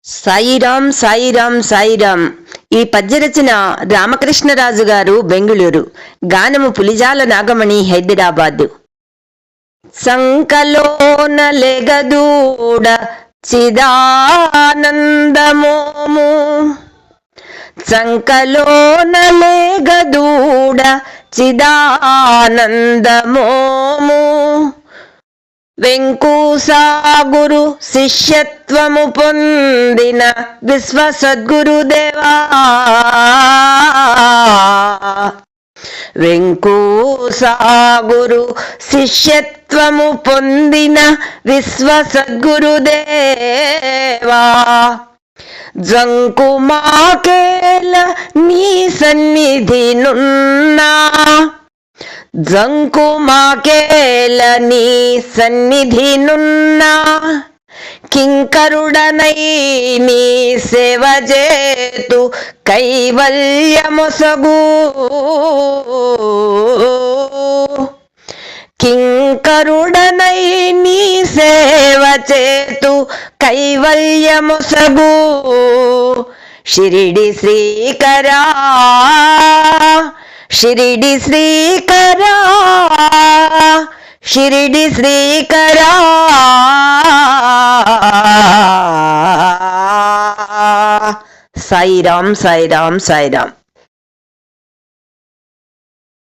సాయిరామ్ సాయిరామ్ సాయిరామ్. ఈ పద్యరచన రామకృష్ణరాజు గారు, బెంగుళూరు. గానము పులిజాల నాగమణి, హైదరాబాదు. సంకలోన లెగదూడ చిదానందమోము, సంకలోన లెగదూడ చిదానందమోము, వెంకూసాగురు శిష్యత్వము పొందిన విశ్వసద్గురుదేవా, వెంకూసాగురు శిష్యత్వము పొందిన విశ్వసద్గురుదేవా, జంకుమాకేల నీ సన్నిధి నున్నా, జంకుమాకేల నీ సన్నిధి నున్నా, కింకరుడనై నీ సేవ చేతు కైవల్యమొసగు, కింకరుడనై నీ సేవ చేతు కైవల్యమొసగు, షిరిడి శ్రీకరా, షిరిడి శ్రీకరా, షిరిడి శ్రీకరా. సాయిరామ్ సాయిరామ్ సాయిరామ్.